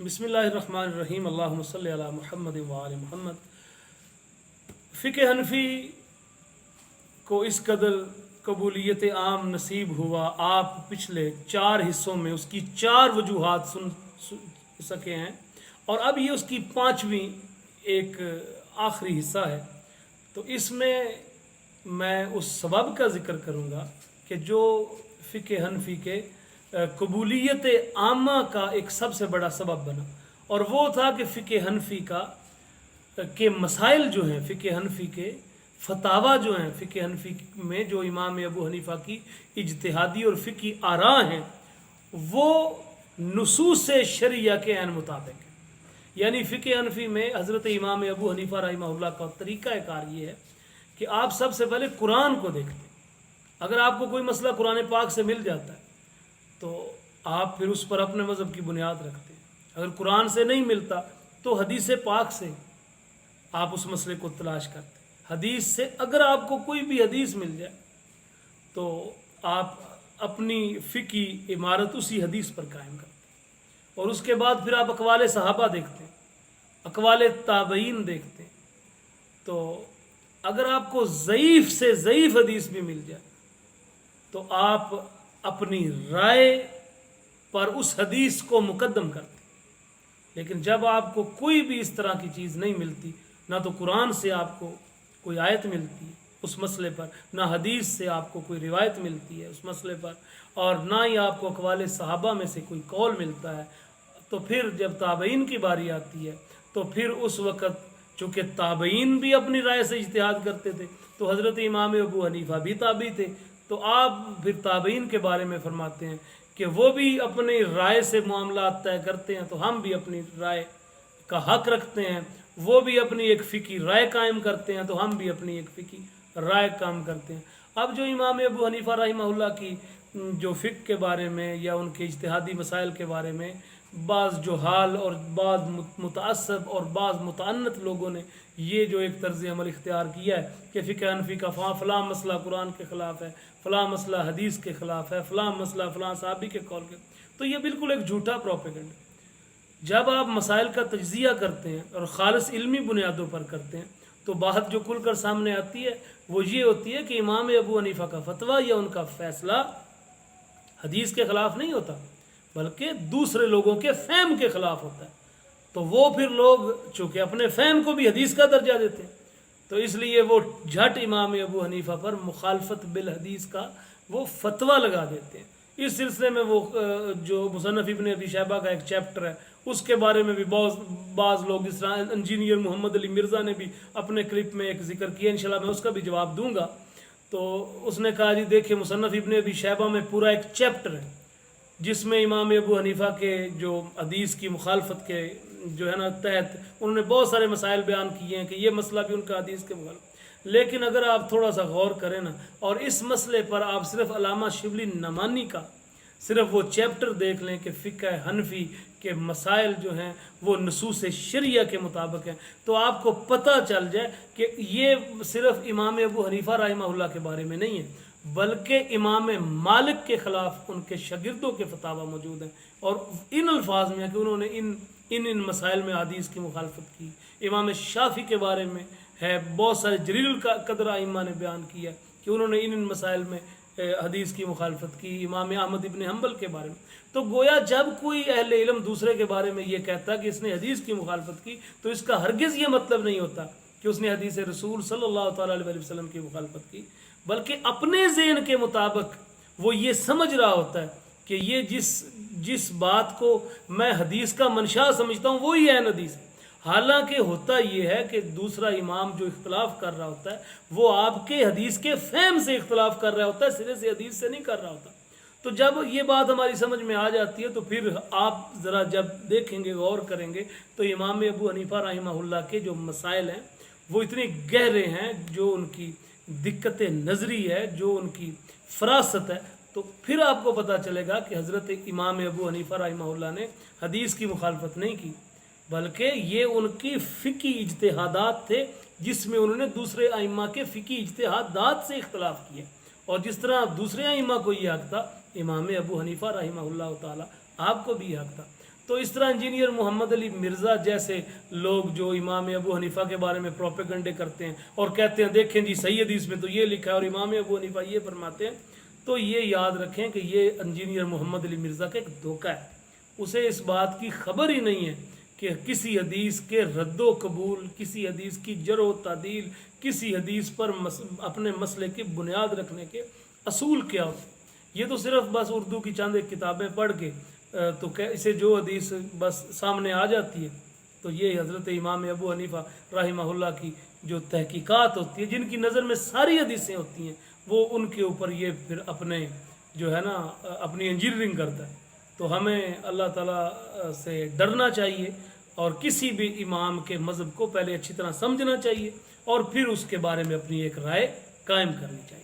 بسم اللہ الرحمن الرحیم اللہم صلی علی محمد وآل محمد۔ فقہ حنفی کو اس قدر قبولیت عام نصیب ہوا، آپ پچھلے 4 حصوں میں اس کی 4 وجوہات سن سکے ہیں، اور اب یہ اس کی 5ویں ایک آخری حصہ ہے۔ تو اس میں اس سبب کا ذکر کروں گا کہ جو فقہ حنفی کے قبولیت عامہ کا ایک سب سے بڑا سبب بنا، اور وہ تھا کہ فقہ حنفی کے مسائل جو ہیں، فقہ حنفی کے فتاویٰ جو ہیں، فقہ حنفی میں جو امام ابو حنیفہ کی اجتہادی اور فقہی آراء ہیں، وہ نصوص شرعیہ کے عین مطابق ہیں۔ یعنی فقہ حنفی میں حضرت امام ابو حنیفہ رحمہ اللہ کا طریقہ کار یہ ہے کہ آپ سب سے پہلے قرآن کو دیکھتے ہیں۔ اگر آپ کو کوئی مسئلہ قرآن پاک سے مل جاتا ہے تو آپ پھر اس پر اپنے مذہب کی بنیاد رکھتے ہیں۔ اگر قرآن سے نہیں ملتا تو حدیث پاک سے آپ اس مسئلے کو تلاش کرتے ہیں۔ حدیث سے اگر آپ کو کوئی بھی حدیث مل جائے تو آپ اپنی فقہی عمارت اسی حدیث پر قائم کرتے ہیں، اور اس کے بعد پھر آپ اقوال صحابہ دیکھتے ہیں، اقوال تابعین دیکھتے ہیں۔ تو اگر آپ کو ضعیف سے ضعیف حدیث بھی مل جائے تو آپ اپنی رائے پر اس حدیث کو مقدم کرتے ہیں۔ لیکن جب آپ کو کوئی بھی اس طرح کی چیز نہیں ملتی، نہ تو قرآن سے آپ کو کوئی آیت ملتی ہے اس مسئلے پر، نہ حدیث سے آپ کو کوئی روایت ملتی ہے اس مسئلے پر، اور نہ ہی آپ کو اقوال صحابہ میں سے کوئی قول ملتا ہے، تو پھر جب تابعین کی باری آتی ہے تو پھر اس وقت چونکہ تابعین بھی اپنی رائے سے اجتہاد کرتے تھے، تو حضرت امام ابو حنیفہ بھی تابعی تھے، تو آپ پھر تابعین کے بارے میں فرماتے ہیں کہ وہ بھی اپنی رائے سے معاملات طے کرتے ہیں، تو ہم بھی اپنی رائے کا حق رکھتے ہیں۔ وہ بھی اپنی ایک فقہی رائے قائم کرتے ہیں تو ہم بھی اپنی ایک فقہی رائے قائم کرتے ہیں۔ اب جو امام ابو حنیفہ رحمہ اللہ کی جو فقہ کے بارے میں یا ان کے اجتہادی مسائل کے بارے میں بعض جہال اور بعض متعصب اور بعض متعنت لوگوں نے یہ جو ایک طرز عمل اختیار کیا ہے کہ فقہ حنفی کا فلاں مسئلہ قرآن کے خلاف ہے، فلاں مسئلہ حدیث کے خلاف ہے، فلاں مسئلہ فلاں صحابی کے قول کے، تو یہ بالکل ایک جھوٹا پروپیگنڈ ہے۔ جب آپ مسائل کا تجزیہ کرتے ہیں اور خالص علمی بنیادوں پر کرتے ہیں تو بات جو کھل کر سامنے آتی ہے وہ یہ ہوتی ہے کہ امام ابو حنیفہ کا فتویٰ یا ان کا فیصلہ حدیث کے خلاف نہیں ہوتا، بلکہ دوسرے لوگوں کے فہم کے خلاف ہوتا ہے۔ تو وہ پھر لوگ چونکہ اپنے فہم کو بھی حدیث کا درجہ دیتے ہیں، تو اس لیے وہ جھٹ امام ابو حنیفہ پر مخالفت بالحدیث کا وہ فتویٰ لگا دیتے ہیں۔ اس سلسلے میں وہ جو مصنف ابن ابی شیبہ کا ایک چیپٹر ہے اس کے بارے میں بھی بعض لوگ، اس طرح انجینئر محمد علی مرزا نے بھی اپنے کلپ میں ایک ذکر کیا، انشاءاللہ میں اس کا بھی جواب دوں گا۔ تو اس نے کہا جی دیکھیں مصنف ابن ابی شیبہ میں پورا ایک چیپٹر ہے جس میں امام ابو حنیفہ کے جو حدیث کی مخالفت کے جو ہے نا تحت انہوں نے بہت سارے مسائل بیان کیے ہیں کہ یہ مسئلہ بھی ان کا حدیث کے مخالف۔ لیکن اگر آپ تھوڑا سا غور کریں نا اور اس مسئلے پر آپ صرف علامہ شبلی نعمانی کا صرف وہ چیپٹر دیکھ لیں کہ فقہ حنفی کے مسائل جو ہیں وہ نصوص شرعیہ کے مطابق ہیں، تو آپ کو پتہ چل جائے کہ یہ صرف امام ابو حنیفہ رحمہ اللہ کے بارے میں نہیں ہے، بلکہ امام مالک کے خلاف ان کے شاگردوں کے فتاویٰ موجود ہیں، اور ان الفاظ میں ہے کہ انہوں نے ان مسائل میں حدیث کی مخالفت کی۔ امام شافعی کے بارے میں ہے، بہت سارے جلیل القدر ائمہ نے بیان کیا کہ انہوں نے ان مسائل میں حدیث کی مخالفت کی۔ امام احمد ابن حنبل کے بارے میں، تو گویا جب کوئی اہل علم دوسرے کے بارے میں یہ کہتا کہ اس نے حدیث کی مخالفت کی تو اس کا ہرگز یہ مطلب نہیں ہوتا کہ اس نے حدیث رسول صلی اللہ تعالیٰ علیہ وسلم کی مخالفت کی، بلکہ اپنے ذہن کے مطابق وہ یہ سمجھ رہا ہوتا ہے کہ یہ جس بات کو میں حدیث کا منشا سمجھتا ہوں وہی عین حدیث ہے۔ حالانکہ ہوتا یہ ہے کہ دوسرا امام جو اختلاف کر رہا ہوتا ہے وہ آپ کے حدیث کے فہم سے اختلاف کر رہا ہوتا ہے، سرے سے حدیث سے نہیں کر رہا ہوتا۔ تو جب یہ بات ہماری سمجھ میں آ جاتی ہے تو پھر آپ ذرا جب دیکھیں گے، غور کریں گے، تو امام ابو حنیفہ رحمہ اللہ کے جو مسائل ہیں وہ اتنے گہرے ہیں، جو ان کی دقت نظری ہے، جو ان کی فراست ہے، تو پھر آپ کو پتہ چلے گا کہ حضرت امام ابو حنیفہ رحمہ اللہ نے حدیث کی مخالفت نہیں کی، بلکہ یہ ان کی فقہی اجتہادات تھے جس میں انہوں نے دوسرے ائمہ کے فقہی اجتہادات سے اختلاف کیا، اور جس طرح دوسرے ائمہ کو یہ حق تھا امام ابو حنیفہ رحمہ اللہ تعالی آپ کو بھی یہ حق تھا۔ تو اس طرح انجینئر محمد علی مرزا جیسے لوگ جو امام ابو حنیفہ کے بارے میں پروپیگنڈے کرتے ہیں اور کہتے ہیں دیکھیں جی صحیح حدیث میں تو یہ لکھا ہے اور امام ابو حنیفہ یہ فرماتے ہیں، تو یہ یاد رکھیں کہ یہ انجینئر محمد علی مرزا کا ایک دھوکہ ہے. اسے اس بات کی خبر ہی نہیں ہے کہ کسی حدیث کے رد و قبول، کسی حدیث کی جرح و تعدیل، کسی حدیث پر اپنے مسئلے کی بنیاد رکھنے کے اصول کیا ہوتے ہیں. یہ تو صرف بس اردو کی چند ایک کتابیں پڑھ کے تو اسے جو حدیث بس سامنے آ جاتی ہے، تو یہ حضرت امام ابو حنیفہ رحمہ اللہ کی جو تحقیقات ہوتی ہے، جن کی نظر میں ساری حدیثیں ہوتی ہیں، وہ ان کے اوپر یہ پھر اپنے جو ہے نا اپنی انجینئرنگ کرتا ہے. تو ہمیں اللہ تعالیٰ سے ڈرنا چاہیے اور کسی بھی امام کے مذہب کو پہلے اچھی طرح سمجھنا چاہیے اور پھر اس کے بارے میں اپنی ایک رائے قائم کرنی چاہیے.